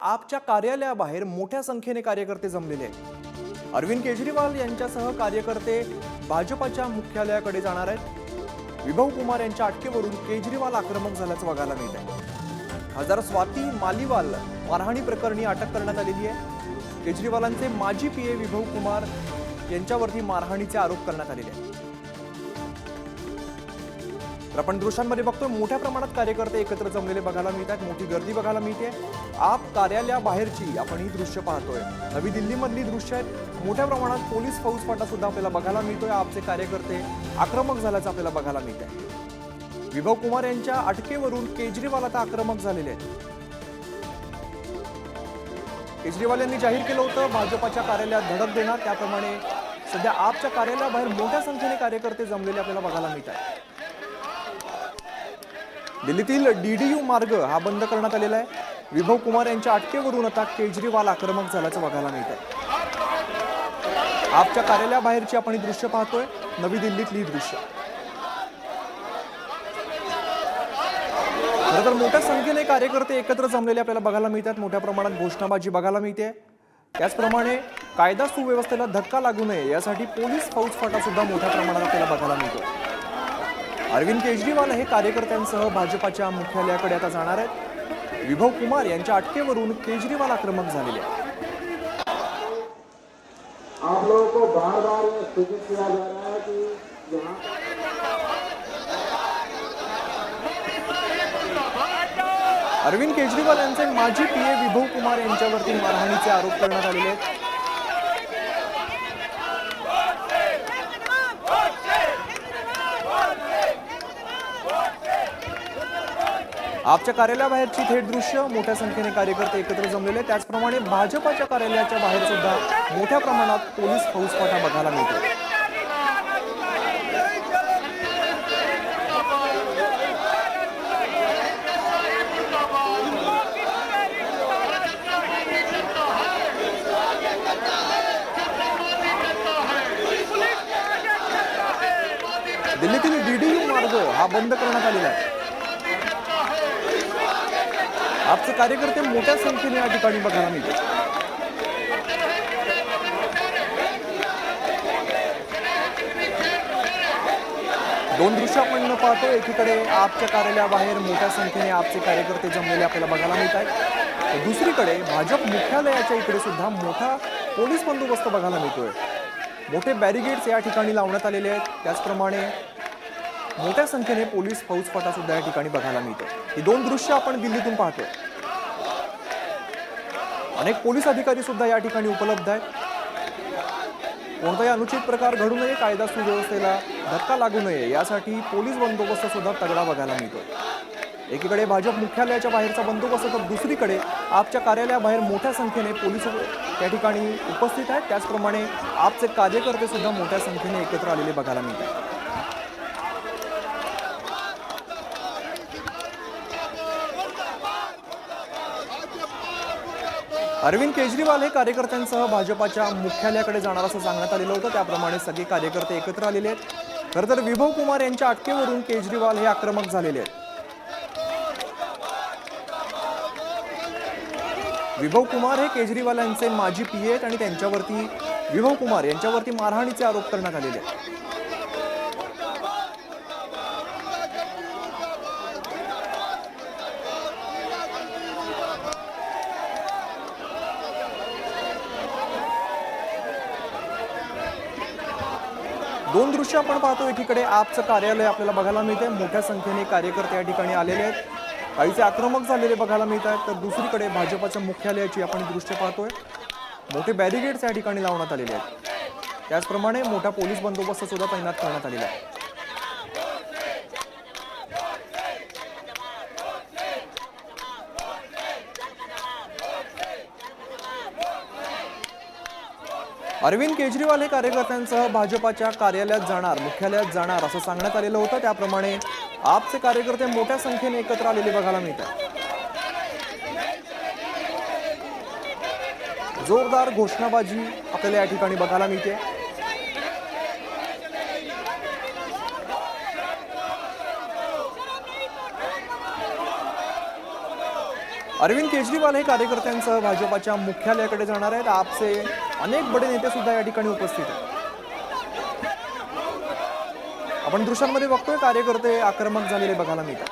आपच्या कार्यालयाबाहेर मोठ्या संख्येने कार्यकर्ते जमलेले आहेत। अरविंद केजरीवाल यांच्यासह कार्यकर्ते भाजपाच्या मुख्यालयाकडे जाणार आहेत। विभव कुमार यांच्या अटकेवरून केजरीवाल आक्रमक झाल्याचं बघायला मिळत आहे। खासदार स्वाती मालीवाल मारहाणी प्रकरणी अटक करण्यात आलेली आहे। केजरीवालांचे माजी पीए विभव कुमार यांच्यावरती मारहाणीचे आरोप करण्यात आलेले आहेत। तर आपण दृश्यांमध्ये बघतोय मोठ्या प्रमाणात कार्यकर्ते एकत्र जमलेले बघायला मिळतात। मोठी गर्दी बघायला मिळते। आप कार्यालयाबाहेरची आपण ही दृश्य पाहतोय। नवी दिल्लीमधली दृश्य आहेत। मोठ्या प्रमाणात पोलीस फौजफाटा सुद्धा आपल्याला बघायला मिळतोय। आपचे कार्यकर्ते आक्रमक झाल्याचं आपल्याला बघायला मिळतंय। विभव कुमार यांच्या अटकेवरून केजरीवाल आता आक्रमक झालेले आहेत। केजरीवाल यांनी जाहीर केलं होतं भाजपाच्या कार्यालयात धडक देणार। त्याप्रमाणे सध्या आपच्या कार्यालयाबाहेर मोठ्या संख्येने कार्यकर्ते जमलेले आपल्याला बघायला मिळतात। दिल्लीतील डीडीयू मार्ग हा बंद करण्यात आलेला आहे। विभव कुमार यांच्या अटकेवरून आता केजरीवाल आक्रमक झाल्याचं बघायला मिळत आहे। आपच्या कार्यालयाबाहेरची आपण ही दृश्य पाहतोय। नवी दिल्लीतली दृश्य खरं तर मोठ्या संख्येने कार्यकर्ते एकत्र जमलेले आपल्याला बघायला मिळतात। मोठ्या प्रमाणात घोषणाबाजी बघायला मिळते। त्याचप्रमाणे कायदा सुव्यवस्थेला धक्का लागू नये यासाठी पोलीस फौजफाटा सुद्धा मोठ्या प्रमाणात आपल्याला बघायला मिळतो। अरविंद केजरीवाल हे कार्यकर्त्यांसह भाजपाच्या मुख्यालयाकडे आता जाणार आहेत। विभव कुमार यांच्या अटकेवरून केजरीवाल आक्रमक झालेले आहेत। आप लोगों को बार-बार सूचित किया जा रहा है कि यहाँ अरविंद केजरीवाल यांचे माजी पीए विभव कुमार यांच्यावरती मारहाणीचे आरोप करण्यात आलेले आहेत। आपच्या कार्यालयाबाहेरची थेट दृश्य मोठ्या संख्येने कार्यकर्ते एकत्र जमलेले। त्याचप्रमाणे भाजपाच्या कार्यालयाच्या बाहेर सुद्धा मोठ्या प्रमाणात पोलीस फौजफाटा बघायला मिळतो। दिल्लीतील डीडीयू मार्ग हा बंद करण्यात आलेला आहे। आपचे कार्यकर्ते मोठ्या संख्येने या ठिकाणी बघायला मिळतात। दोन दृश्य आपण पाहतो। एकीकडे आपच्या कार्यालयाबाहेर मोठ्या संख्येने आपचे कार्यकर्ते जमलेले आपल्याला बघायला मिळतात। दुसरीकडे भाजप मुख्यालयाच्या इकडे सुद्धा मोठा पोलीस बंदोबस्त बघायला मिळतोय। मोठे बॅरिगेड्स या ठिकाणी लावण्यात आलेले आहेत। त्याचप्रमाणे मोठ्या संख्येने पोलीस फौजफाटा सुद्धा या ठिकाणी बघायला मिळतो। ही दोन दृश्य आपण दिल्लीतून पाहतोय। अनेक पोलीस अधिकारी सुद्धा या ठिकाणी उपलब्ध आहेत। कोणताही अनुचित प्रकार घडू नये, कायदा सुव्यवस्थेला धक्का लागू नये यासाठी पोलीस बंदोबस्त सुद्धा तगडा बघायला मिळतो। एकीकडे भाजप मुख्यालयाच्या बाहेरचा बंदोबस्त तर दुसरीकडे आपच्या कार्यालयाबाहेर मोठ्या संख्येने पोलीस त्या ठिकाणी उपस्थित आहेत। त्याचप्रमाणे आपचे कार्यकर्ते सुद्धा मोठ्या संख्येने एकत्र आलेले बघायला मिळतात। अरविंद केजरीवाल हे कार्यकर्त्यांसह भाजपाच्या मुख्यालयाकडे जाणार असं सांगण्यात आलेलं होतं। त्याप्रमाणे सगळे कार्यकर्ते एकत्र आलेले आहेत। खरं तर विभव कुमार यांच्या अटकेवरून केजरीवाल हे आक्रमक झालेले आहेत। विभव कुमार हे केजरीवाल यांचे माजी पीए आहेत आणि त्यांच्यावरती विभव कुमार यांच्यावरती मारहाणीचे आरोप करण्यात आलेले आहेत। दोन दृश्य आपण पाहतो। एकीकडे आपचं कार्यालय आपल्याला बघायला मिळते। मोठ्या संख्येने कार्यकर्ते या ठिकाणी आलेले आहेत। काहीचे आक्रमक झालेले बघायला मिळत आहेत। तर दुसरीकडे भाजपाच्या मुख्यालयाची आपण दृश्य पाहतोय। मोठे बॅरिगेड्स या ठिकाणी लावण्यात आलेले आहेत। त्याचप्रमाणे मोठा पोलीस बंदोबस्त सुद्धा तैनात करण्यात आलेला आहे। अरविंद केजरीवाल हे कार्यकर्त्यांसह भाजपाच्या कार्यालयात जाणार, मुख्यालयात जाणार असं सांगण्यात आलेलं होतं। त्याप्रमाणे आपचे कार्यकर्ते मोठ्या संख्येने एकत्र आलेले बघायला मिळतात। जोरदार घोषणाबाजी आपल्याला या ठिकाणी बघायला मिळते। अरविंद केजरीवाल हे कार्यकर्त्यांसह भाजपाच्या मुख्यालयाकडे जाणार आहेत. आपचे अनेक बडे नेते सुद्धा या ठिकाणी उपस्थित आहेत. आपण दृश्यांमध्ये बघतोय कार्यकर्ते आक्रमक झालेले बघायला मिळतात.